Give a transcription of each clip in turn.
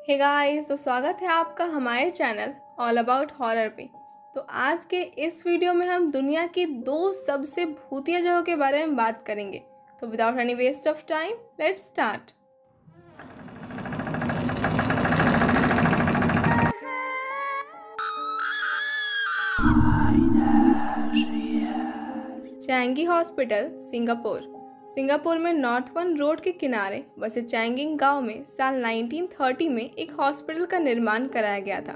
Hey guys, तो स्वागत है आपका हमारे चैनल ऑल अबाउट हॉरर पे। तो आज के इस वीडियो में हम दुनिया की दो सबसे भूतिया जगहों के बारे में बात करेंगे। तो without any waste of time, let's start. Changi hospital, Singapore. Singapore में नॉर्थ वन रोड के किनारे बसे चैंगिंग गांव में साल 1930 में एक हॉस्पिटल का निर्माण कराया गया था।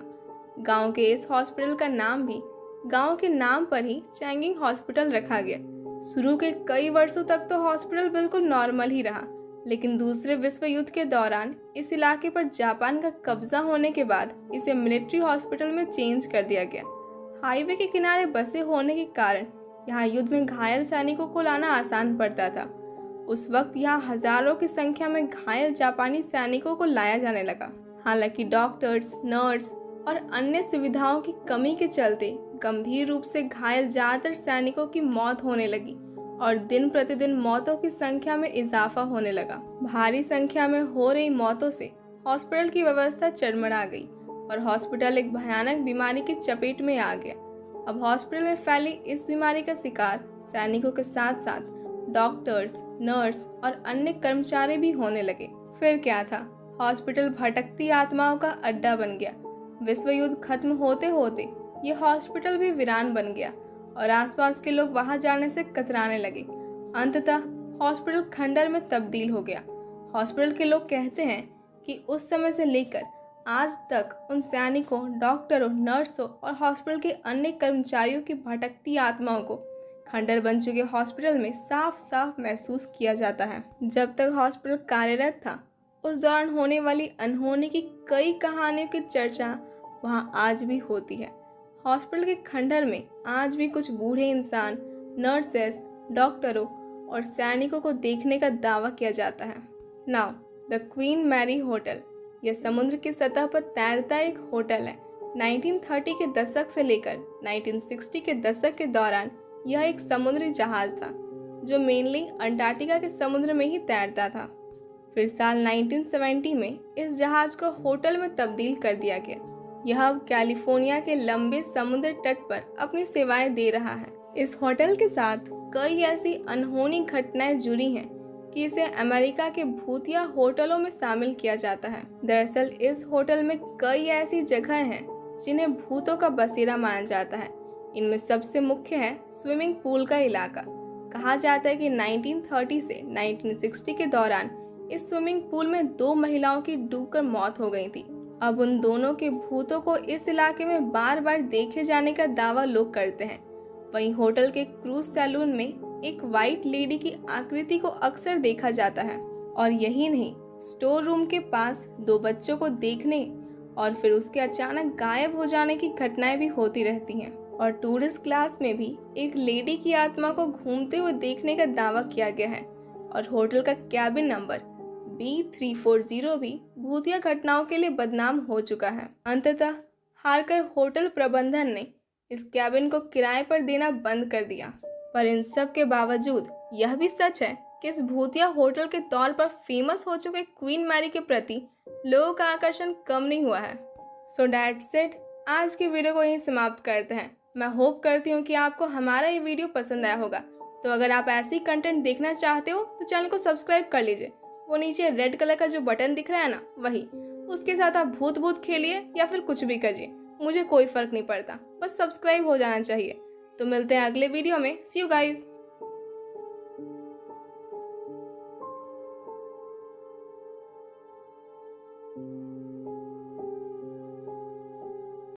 गांव के इस हॉस्पिटल का नाम भी गांव के नाम पर ही चैंगिंग हॉस्पिटल रखा गया। शुरू के कई वर्षों तक तो हॉस्पिटल बिल्कुल नॉर्मल ही रहा, लेकिन दूसरे विश्व युद्ध के दौरान इस इलाके पर जापान का कब्जा होने के बाद इसे मिलिट्री हॉस्पिटल में चेंज कर दिया गया। हाईवे के किनारे बसे होने के कारण यहाँ युद्ध में घायल सैनिकों को लाना आसान पड़ता था। उस वक्त यहाँ हजारों की संख्या में घायल जापानी सैनिकों को लाया जाने लगा। हालांकि डॉक्टर्स, नर्स और अन्य सुविधाओं की कमी के चलते गंभीर रूप से घायल ज्यादातर सैनिकों की मौत होने लगी और दिन प्रतिदिन मौतों की संख्या में इजाफा होने लगा। भारी संख्या में हो रही मौतों से हॉस्पिटल की व्यवस्था चरमरा गई और हॉस्पिटल एक भयानक बीमारी की चपेट में आ गया। अब हॉस्पिटल में फैली इस बीमारी का शिकार सैनिकों के साथ साथ डॉक्टर्स, नर्स और अन्य कर्मचारी भी होने लगे। फिर क्या था, हॉस्पिटल भटकती आत्माओं का अड्डा बन गया। विश्व युद्ध खत्म होते होते ये हॉस्पिटल भी वीरान बन गया और आसपास के लोग वहां जाने से कतराने लगे। अंततः हॉस्पिटल खंडर में तब्दील हो गया। हॉस्पिटल के लोग कहते हैं कि उस समय से लेकर आज तक उन सैनिकों, डॉक्टरों, नर्सों और हॉस्पिटल के अन्य कर्मचारियों की भटकती आत्माओं को खंडर बन चुके हॉस्पिटल में साफ साफ महसूस किया जाता है। जब तक हॉस्पिटल कार्यरत था, उस दौरान होने वाली अनहोनी की कई कहानियों की चर्चा वहां आज भी होती है। हॉस्पिटल के खंडर में आज भी कुछ बूढ़े इंसान नर्सेस, डॉक्टरों और सैनिकों को देखने का दावा किया जाता है। Now the Queen Mary hotel, यह समुद्र की सतह पर तैरता एक होटल है। 1930 के दशक से लेकर 1960 के दशक के दौरान यह एक समुद्री जहाज था जो मेनली अंटार्कटिका के समुद्र में ही तैरता था। फिर साल 1970 में इस जहाज को होटल में तब्दील कर दिया गया। यह अब कैलिफोर्निया के लंबे समुद्र तट पर अपनी सेवाएं दे रहा है। इस होटल के साथ कई ऐसी अनहोनी घटनाएं जुड़ी हैं कि इसे अमेरिका के भूतिया होटलों में शामिल किया जाता है। दरअसल इस होटल में कई ऐसी जगह हैं जिन्हें भूतों का बसेरा माना जाता है। इनमें सबसे मुख्य है स्विमिंग पूल का इलाका। कहा जाता है कि 1930 से 1960 के दौरान इस स्विमिंग पूल में 2 महिलाओं की डूबकर मौत हो गई थी। अब उन दोनों के भूतों को इस इलाके में बार बार देखे जाने का दावा लोग करते हैं। वहीं होटल के क्रूज सैलून में एक व्हाइट लेडी की आकृति को अक्सर देखा जाता है। और यही नहीं, स्टोर रूम के पास 2 बच्चों को देखने और फिर उसके अचानक गायब हो जाने की घटनाएं भी होती रहती हैं। और टूरिस्ट क्लास में भी एक लेडी की आत्मा को घूमते हुए देखने का दावा किया गया है। और होटल का कैबिन नंबर B340 भी भूतिया घटनाओं के लिए बदनाम हो चुका है। अंततः हारकर होटल प्रबंधन ने इस कैबिन को किराए पर देना बंद कर दिया। पर इन सब के बावजूद यह भी सच है कि इस भूतिया होटल के तौर पर फेमस हो चुके क्वीन मैरी के प्रति लोगों का आकर्षण कम नहीं हुआ है। सो दैट्स इट, आज की वीडियो को यहीं समाप्त करते हैं। मैं होप करती हूँ कि आपको हमारा ये वीडियो पसंद आया होगा। तो अगर आप ऐसी कंटेंट देखना चाहते हो तो चैनल को सब्सक्राइब कर लीजिए। वो नीचे रेड कलर का जो बटन दिख रहा है ना, वही, उसके साथ आप भूत भूत खेलिए या फिर कुछ भी करिए, मुझे कोई फर्क नहीं पड़ता, बस सब्सक्राइब हो जाना चाहिए। तो मिलते हैं अगले वीडियो में। सी यू गाइस।